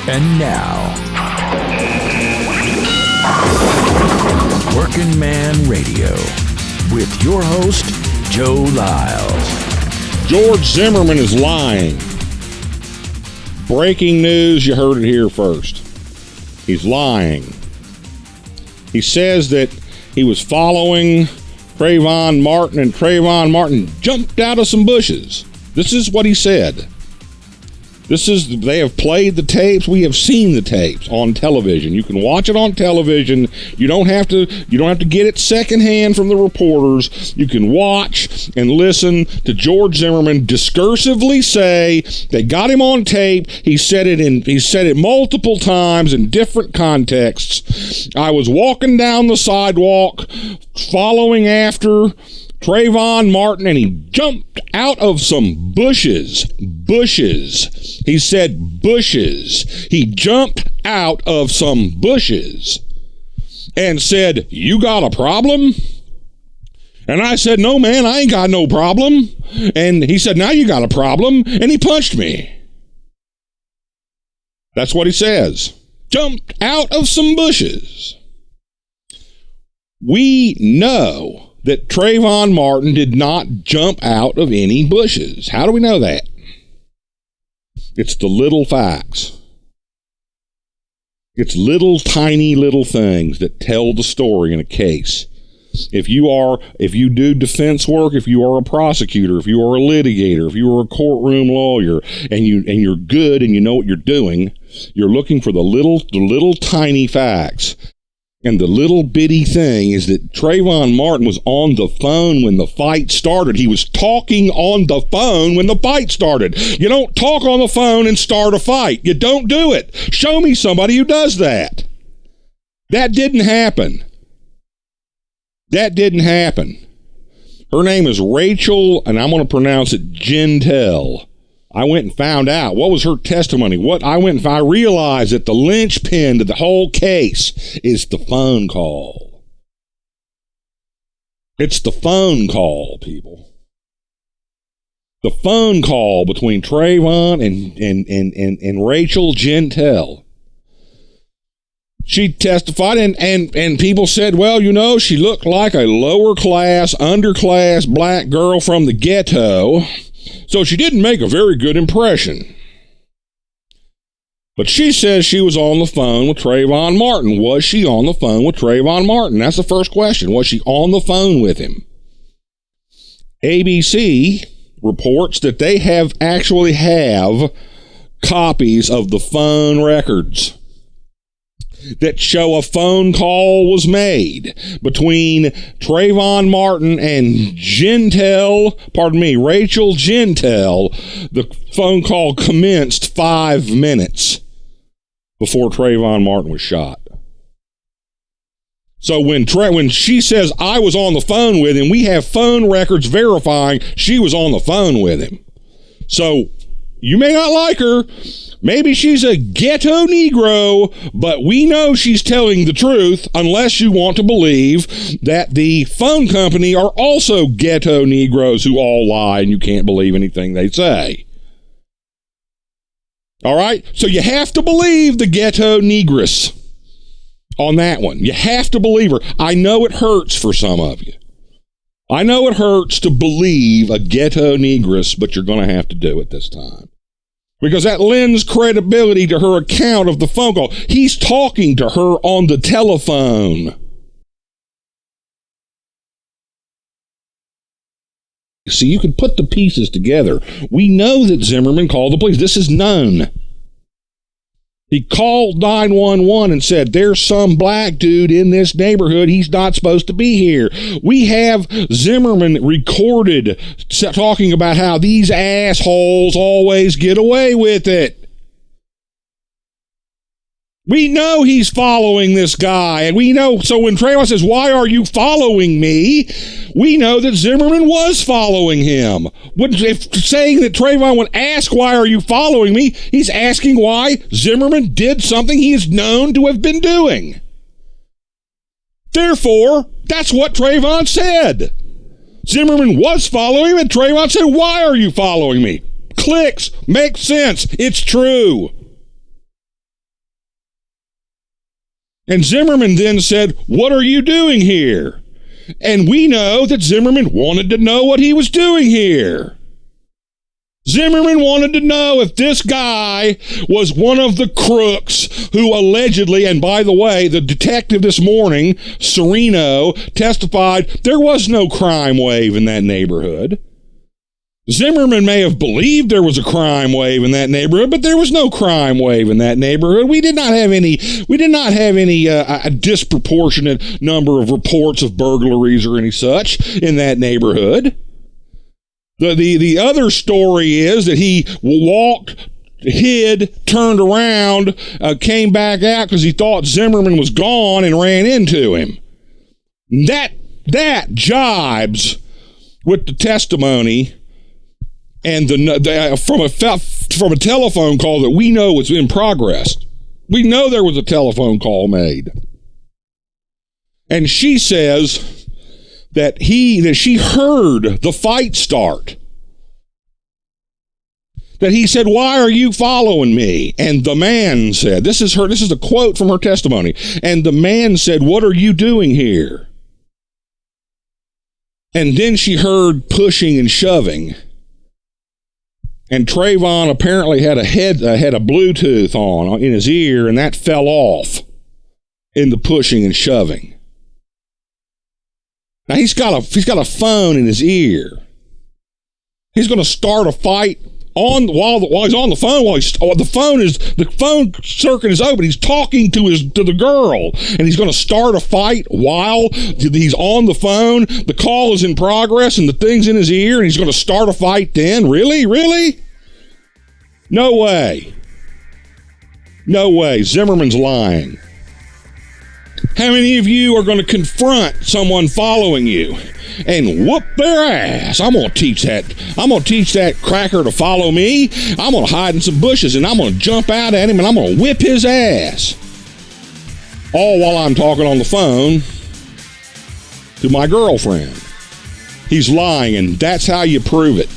And now, Working Man Radio with your host, Joe Lyles. George Zimmerman is lying. Breaking news, you heard it here first. He's lying. He says that he was following Trayvon Martin, and Trayvon Martin jumped out of some bushes. This is what he said. They have played the tapes. We have seen the tapes on television. You can watch it on television. You don't have to get it secondhand from the reporters. You can watch and listen to George Zimmerman discursively say they got him on tape. He said it multiple times in different contexts. I was walking down the sidewalk following after Trayvon Martin, and he jumped out of some bushes. He said bushes. He jumped out of some bushes and said, "You got a problem?" And I said, "No, man, I ain't got no problem." And he said, "Now you got a problem." And he punched me. That's what he says. Jumped out of some bushes. We know that Trayvon Martin did not jump out of any bushes. How do we know that? It's the little facts. It's little tiny little things that tell the story in a case. If you do defense work, if you are a prosecutor, if you are a litigator, if you are a courtroom lawyer, and you're good and you know what you're doing, you're looking for the little tiny facts. And the little bitty thing is that Trayvon Martin was on the phone when the fight started. He was talking on the phone when the fight started. You don't talk on the phone and start a fight. You don't do it. Show me somebody who does that. That didn't happen. Her name is Rachel, and I'm going to pronounce it Gentel. I went and found out what was her testimony. I realized that the linchpin to the whole case is the phone call. It's the phone call, people. The phone call between Trayvon and Rachel Gentel. She testified, and people said, well, she looked like a lower class, underclass black girl from the ghetto. So she didn't make a very good impression. But she says she was on the phone with Trayvon Martin. Was she on the phone with Trayvon Martin? That's the first question. Was she on the phone with him? ABC reports that they actually have copies of the phone records that show a phone call was made between Trayvon Martin and Rachel Gentel. The phone call commenced 5 minutes before Trayvon Martin was shot. So when she says, I was on the phone with him, we have phone records verifying she was on the phone with him. So you may not like her. Maybe she's a ghetto Negro, but we know she's telling the truth, unless you want to believe that the phone company are also ghetto Negroes who all lie and you can't believe anything they say. All right? So you have to believe the ghetto Negress on that one. You have to believe her. I know it hurts for some of you. I know it hurts to believe a ghetto Negress, but you're going to have to do it this time. Because that lends credibility to her account of the phone call. He's talking to her on the telephone. See, you can put the pieces together. We know that Zimmerman called the police. This is known. He called 911 and said, there's some black dude in this neighborhood. He's not supposed to be here. We have Zimmerman recorded talking about how these assholes always get away with it. We know he's following this guy, and we know, so when Trayvon says, why are you following me? We know that Zimmerman was following him. If saying that Trayvon would ask, why are you following me? He's asking why Zimmerman did something he is known to have been doing. Therefore, that's what Trayvon said. Zimmerman was following him, and Trayvon said, why are you following me? Clicks, makes sense, it's true. And Zimmerman then said, "What are you doing here?" And we know that Zimmerman wanted to know what he was doing here. Zimmerman wanted to know if this guy was one of the crooks who allegedly, and by the way, the detective this morning, Sereno, testified there was no crime wave in that neighborhood. Zimmerman may have believed there was a crime wave in that neighborhood, but there was no crime wave in that neighborhood. We did not have any a disproportionate number of reports of burglaries or any such in that neighborhood. The other story is that he walked, hid, turned around, came back out because he thought Zimmerman was gone and ran into him. That jibes with the testimony and from a telephone call that we know was in progress. We know there was a telephone call made. And she says that she heard the fight start. That he said, "Why are you following me?" And the man said, this is a quote from her testimony. And the man said, "What are you doing here?" And then she heard pushing and shoving. And Trayvon apparently had a Bluetooth on in his ear, and that fell off in the pushing and shoving. Now he's got a phone in his ear. He's going to start a fight while he's on the phone. The phone circuit is open. He's talking to the girl, and he's going to start a fight while he's on the phone. The call is in progress, and the thing's in his ear, and he's going to start a fight then. Really? No way. Zimmerman's lying. How many of you are going to confront someone following you and whoop their ass? I'm going to teach that cracker to follow me. I'm going to hide in some bushes, and I'm going to jump out at him, and I'm going to whip his ass. All while I'm talking on the phone to my girlfriend. He's lying, and that's how you prove it.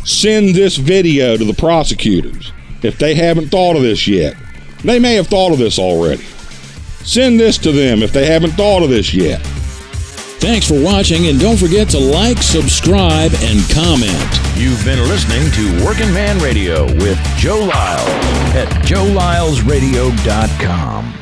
Send this video to the prosecutors if they haven't thought of this yet. They may have thought of this already. Send this to them if they haven't thought of this yet. Thanks for watching, and don't forget to like, subscribe, and comment. You've been listening to Working Man Radio with Joe Lyles at joelylesradio.com.